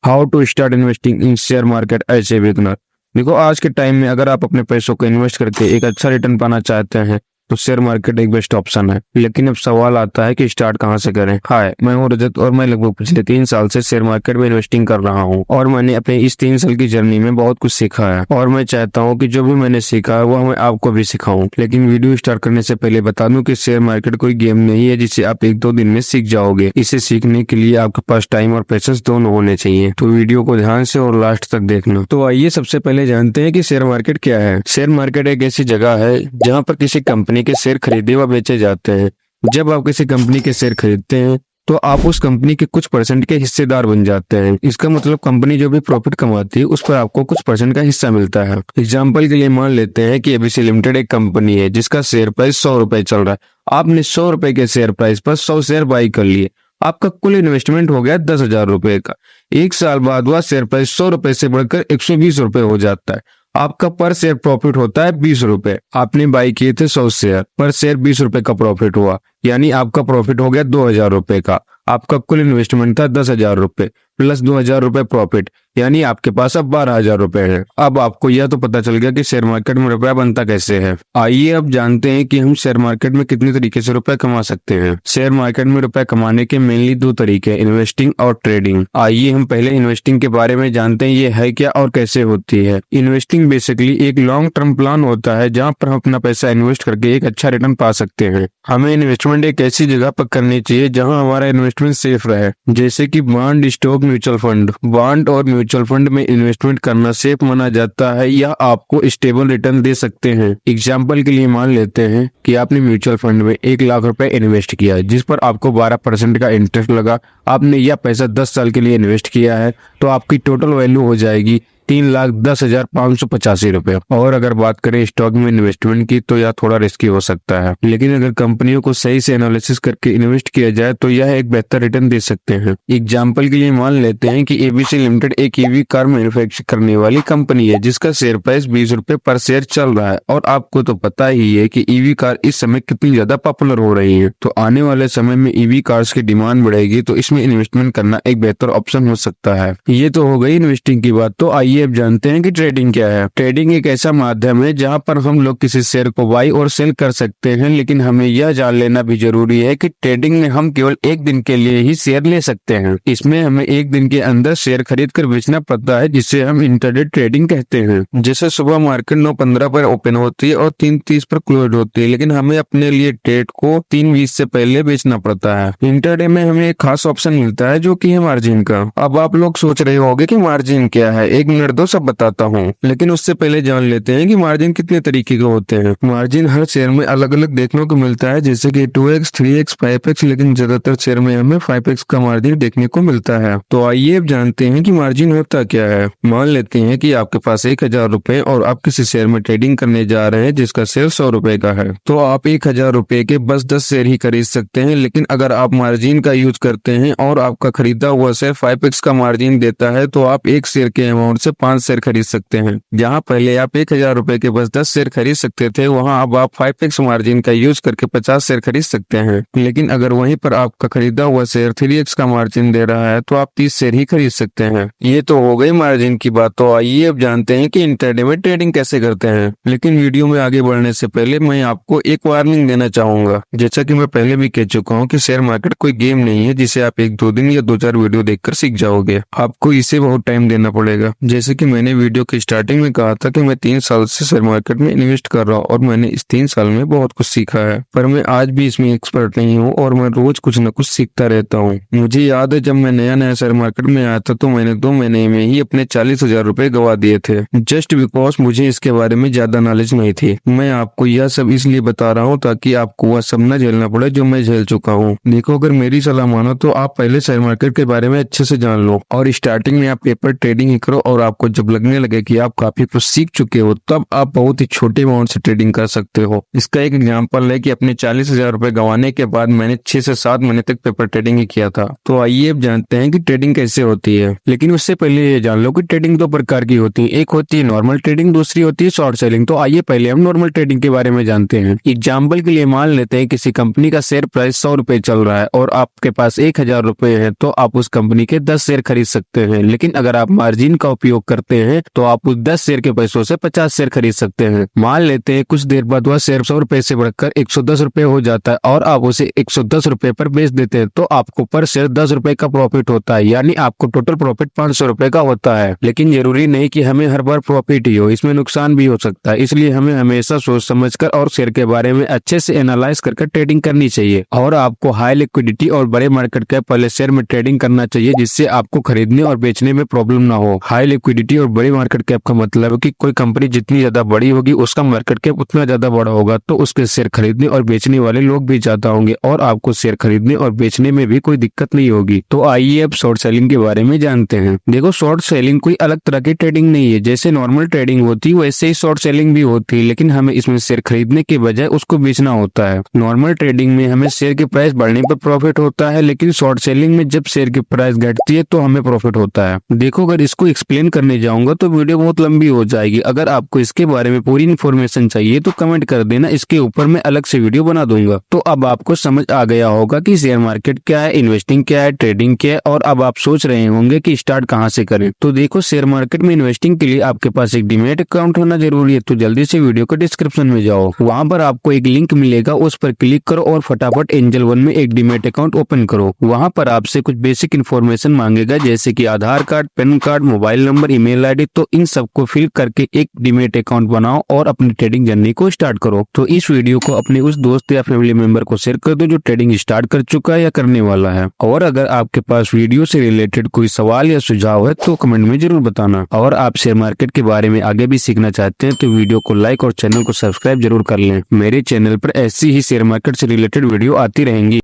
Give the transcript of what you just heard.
How to start investing in share market as a beginner. देखो, आज के time में अगर आप अपने पैसों को इन्वेस्ट करके एक अच्छा रिटर्न पाना चाहते हैं तो शेयर मार्केट एक बेस्ट ऑप्शन है। लेकिन अब सवाल आता है कि स्टार्ट कहां से करें। हाय, मैं हूं रजत और मैं लगभग पिछले 3 साल से शेयर मार्केट में इन्वेस्टिंग कर रहा हूं और मैंने अपने इस 3 साल की जर्नी में बहुत कुछ सीखा है और मैं चाहता हूं कि जो भी मैंने सीखा है वो मैं आपको भी सिखाऊं। लेकिन वीडियो स्टार्ट करने से पहले बता दूं कि शेयर मार्केट कोई गेम नहीं है जिसे आप 1-2 दिन में सीख जाओगे। इसे सीखने के लिए आपके पास टाइम और पेशेंस दोनों होने चाहिए। तो वीडियो को ध्यान से और लास्ट तक देखना। तो आइए सबसे पहले जानते हैं कि शेयर मार्केट क्या है। शेयर मार्केट एक ऐसी जगह है जहां पर किसी कंपनी के शेयर खरीदे व बेचे जाते हैं। जब आप किसी कंपनी के शेयर खरीदते हैं तो आप उस कंपनी के कुछ परसेंट के हिस्सेदार बन जाते हैं। इसका मतलब कंपनी जो भी प्रॉफिट कमाती है उस पर आपको कुछ परसेंट का हिस्सा मिलता है। एग्जाम्पल के लिए मान लेते हैं कि एबीसी लिमिटेड एक कंपनी है जिसका शेयर प्राइस 100 रुपए चल रहा है। आपने 100 रुपए के शेयर प्राइस पर 100 शेयर बाई कर लिए। आपका कुल इन्वेस्टमेंट हो गया 10,000 रुपए का। 1 साल बाद वह शेयर प्राइस 100 रुपए से बढ़कर 120 रुपए हो जाता है। आपका पर शेयर प्रॉफिट होता है 20 रुपए। आपने बाई किए थे 100 शेयर, पर शेयर 20 रुपए का प्रॉफिट हुआ, यानी आपका प्रॉफिट हो गया 2,000 रुपए का। आपका कुल इन्वेस्टमेंट था 10,000 रुपए प्लस 2,000 रुपए प्रॉफिट, यानी आपके पास अब 12,000 रुपए है। अब आपको यह तो पता चल गया कि शेयर मार्केट में रुपया बनता कैसे है। आइए अब जानते हैं कि हम शेयर मार्केट में कितने तरीके से रुपया कमा सकते हैं। शेयर मार्केट में रुपया कमाने के मेनली 2 तरीके हैं, इन्वेस्टिंग और ट्रेडिंग। आइए हम पहले इन्वेस्टिंग के बारे में जानते हैं, ये है क्या और कैसे होती है। इन्वेस्टिंग बेसिकली एक लॉन्ग टर्म प्लान होता है जहाँ पर हम अपना पैसा इन्वेस्ट करके एक अच्छा रिटर्न पा सकते हैं। हमें इन्वेस्टमेंट एक ऐसी जगह पर करनी चाहिए जहाँ हमारा इन्वेस्टमेंट सेफ रहे, जैसे कि bond, stock, mutual fund. Bond और म्यूचुअल फंड में इन्वेस्टमेंट करना सेफ माना जाता है या आपको स्टेबल रिटर्न दे सकते हैं। एग्जाम्पल के लिए मान लेते हैं कि आपने म्यूचुअल फंड में 1 लाख रुपए इन्वेस्ट किया है जिस पर आपको 12% का इंटरेस्ट लगा। आपने यह पैसा 10 साल के लिए इन्वेस्ट किया है तो आपकी टोटल वैल्यू हो जाएगी 3,10,585 रुपए। और अगर बात करें स्टॉक में इन्वेस्टमेंट की तो यह थोड़ा रिस्की हो सकता है, लेकिन अगर कंपनियों को सही से एनालिसिस करके इन्वेस्ट किया जाए तो यह एक बेहतर रिटर्न दे सकते हैं। एग्जाम्पल के लिए मान लेते हैं कि एबीसी लिमिटेड एक ईवी कार मैन्युफैक्चर करने वाली कंपनी है जिसका शेयर प्राइस 20 रुपए पर शेयर चल रहा है। और आपको तो पता ही है कि ईवी कार इस समय कितनी ज्यादा पॉपुलर हो रही है, तो आने वाले समय में ईवी कार्स की डिमांड बढ़ेगी तो इसमें इन्वेस्टमेंट करना एक बेहतर ऑप्शन हो सकता है। ये तो हो गई इन्वेस्टिंग की बात। तो आइए अब जानते हैं कि ट्रेडिंग क्या है। ट्रेडिंग एक ऐसा माध्यम है जहां पर हम लोग किसी शेयर को बाई और सेल कर सकते हैं, लेकिन हमें यह जान लेना भी जरूरी है कि ट्रेडिंग में हम केवल 1 दिन के लिए ही शेयर ले सकते हैं। इसमें हमें 1 दिन के अंदर शेयर खरीद कर बेचना पड़ता है, जिसे हम इंटरडे ट्रेडिंग कहते हैं। जैसे सुबह मार्केट 9:15 पर ओपन होती है और 3:30 पर क्लोज होती है, लेकिन हमें अपने लिए ट्रेड को 3:20 से पहले बेचना पड़ता है। इंटरडे में हमें एक खास ऑप्शन मिलता है जो कि है मार्जिन का। अब आप लोग सोच रहे होंगे कि मार्जिन क्या है। 1 मिनट दो, सब बताता हूँ, लेकिन उससे पहले जान लेते हैं कि मार्जिन कितने तरीके के होते हैं। मार्जिन हर शेयर में अलग अलग देखने को मिलता है, जैसे कि 2x, 3x, 5x, लेकिन ज्यादातर शेयर में हमें 5x का मार्जिन देखने को मिलता है। तो आइए अब जानते हैं कि मार्जिन होता क्या है। मान लेते हैं कि आपके पास 1,000 रुपए और आप किसी शेयर में ट्रेडिंग करने जा रहे हैं जिसका शेयर 100 रुपए का है, तो आप 1,000 रुपए के बस 10 शेयर ही खरीद सकते हैं। लेकिन अगर आप मार्जिन का यूज करते हैं और आपका खरीदा हुआ शेयर 5x का मार्जिन देता है तो आप 1 शेयर के अमाउंट से 5 शेयर खरीद सकते हैं। जहां पहले आप 1,000 रुपए के बस 10 शेयर खरीद सकते थे, वहां अब आप 5x मार्जिन का यूज करके 50 शेयर खरीद सकते हैं। लेकिन अगर वहीं पर आपका खरीदा हुआ शेयर 3x का मार्जिन दे रहा है तो आप 30 शेयर ही खरीद सकते हैं। ये तो हो गई मार्जिन की बात। तो आइए अब जानते हैं कि इंट्राडे में ट्रेडिंग कैसे करते हैं। लेकिन वीडियो में आगे बढ़ने से पहले मैं आपको एक वार्निंग देना चाहूंगा। जैसा कि मैं पहले भी कह चुका हूँ कि शेयर मार्केट कोई गेम नहीं है जिसे आप 1-2 दिन या 2-4 वीडियो देखकर सीख जाओगे। आपको इसे बहुत टाइम देना पड़ेगा। जैसे कि मैंने वीडियो की स्टार्टिंग में कहा था कि मैं 3 साल से शेयर मार्केट में इन्वेस्ट कर रहा हूँ और मैंने इस 3 साल में बहुत कुछ सीखा है, पर मैं आज भी इसमें एक्सपर्ट नहीं हूँ और मैं रोज कुछ न कुछ सीखता रहता हूँ। मुझे याद है जब मैं नया नया शेयर मार्केट में आया था तो मैंने 2 महीने में ही अपने 40,000 रुपए गवा दिए थे, जस्ट बिकॉज मुझे इसके बारे में ज्यादा नॉलेज नहीं थी। मैं आपको यह सब इसलिए बता रहा हूँ ताकि आपको वह सब न झेलना पड़े जो मैं झेल चुका हूँ। देखो, अगर मेरी सलाह मानो तो आप पहले शेयर मार्केट के बारे में अच्छे से जान लो और स्टार्टिंग में आप पेपर ट्रेडिंग ही करो और आपको जब लगने लगे कि आप काफी कुछ सीख चुके हो, तब आप बहुत ही छोटे अमाउंट से ट्रेडिंग कर सकते हो। इसका एक एग्जांपल है कि अपने 40,000 रुपए गंवाने के बाद मैंने 6 से 7 महीने तक पेपर ट्रेडिंग ही किया था। तो आइए अब जानते हैं कि ट्रेडिंग कैसे होती है। लेकिन उससे पहले ये जान लो कि ट्रेडिंग दो प्रकार की होती है, एक होती है नॉर्मल ट्रेडिंग, दूसरी होती है शॉर्ट सेलिंग। तो आइए पहले हम नॉर्मल ट्रेडिंग के बारे में जानते हैं। एग्जाम्पल के लिए मान लेते हैं किसी कंपनी का शेयर प्राइस 100 रुपए चल रहा है और आपके पास 1,000 रुपए है, तो आप उस कंपनी के 10 शेयर खरीद सकते हैं। लेकिन अगर आप मार्जिन का उपयोग करते हैं तो आप उस 10 शेयर के पैसों से 50 शेयर खरीद सकते हैं। मान लेते हैं कुछ देर बाद वह शेयर 100 रुपए से बढ़कर 110 रुपए हो जाता है और आप उसे 110 रुपए पर बेच देते हैं, तो आपको पर शेयर 10 रुपए का प्रॉफिट होता है, यानी आपको टोटल प्रॉफिट 500 रुपए का होता है। लेकिन जरूरी नहीं कि हमें हर बार प्रॉफिट ही हो, इसमें नुकसान भी हो सकता है। इसलिए हमें हमेशा सोच समझकर और शेयर के बारे में अच्छे से एनालाइज करके ट्रेडिंग करनी चाहिए। और आपको हाई लिक्विडिटी और बड़े मार्केट कैप वाले शेयर में ट्रेडिंग करना चाहिए, जिससे आपको खरीदने और बेचने में प्रॉब्लम ना हो। हाई लिक्विडिटी और बड़ी मार्केट कैप का मतलब है कि कोई कंपनी जितनी ज्यादा बड़ी होगी उसका मार्केट कैप उतना ज्यादा बड़ा होगा, तो उसके शेयर खरीदने और बेचने वाले लोग भी ज्यादा होंगे और आपको शेयर खरीदने और बेचने में भी कोई दिक्कत नहीं होगी। तो आइए अब शॉर्ट सेलिंग के बारे में जानते हैं। देखो, शॉर्ट सेलिंग कोई अलग तरह की ट्रेडिंग नहीं है। जैसे नॉर्मल ट्रेडिंग होती है वैसे ही शॉर्ट सेलिंग भी होती है, लेकिन हमें इसमें शेयर खरीदने के बजाय उसको बेचना होता है। नॉर्मल ट्रेडिंग में हमें शेयर की प्राइस बढ़ने पर प्रॉफिट होता है, लेकिन शॉर्ट सेलिंग में जब शेयर की प्राइस घटती है तो हमें प्रॉफिट होता है। देखो, अगर इसको एक्सप्लेन करने जाऊंगा तो वीडियो बहुत लंबी हो जाएगी। अगर आपको इसके बारे में पूरी इन्फॉर्मेशन चाहिए तो कमेंट कर देना, इसके ऊपर मैं अलग से वीडियो बना दूंगा। तो अब आपको समझ आ गया होगा कि शेयर मार्केट क्या है, इन्वेस्टिंग क्या है, ट्रेडिंग क्या है, और अब आप सोच रहे होंगे कि स्टार्ट कहां से करें। तो देखो, शेयर मार्केट में इन्वेस्टिंग के लिए आपके पास एक डीमैट अकाउंट होना जरूरी है। तो जल्दी से वीडियो के डिस्क्रिप्शन में जाओ, वहां पर आपको एक लिंक मिलेगा, उस पर क्लिक करो और फटाफट एंजल वन में एक डीमैट अकाउंट ओपन करो। वहां पर आपसे कुछ बेसिक इन्फॉर्मेशन मांगेगा, जैसे कि Aadhaar card, PAN card, mobile number, email ID. तो इन सबको फिल करके एक डीमैट अकाउंट बनाओ और अपनी ट्रेडिंग जर्नी को स्टार्ट करो। तो इस वीडियो को अपने उस दोस्त या फैमिली मेंबर को शेयर कर दो जो ट्रेडिंग स्टार्ट कर चुका है या करने वाला है। और अगर आपके पास वीडियो से रिलेटेड कोई सवाल या सुझाव है तो कमेंट में जरूर बताना। और आप शेयर मार्केट के बारे में आगे भी सीखना चाहते हैं तो वीडियो को लाइक और चैनल को सब्सक्राइब जरूर कर लें। मेरे चैनल पर ऐसी ही शेयर मार्केट से रिलेटेड वीडियो आती रहेंगी।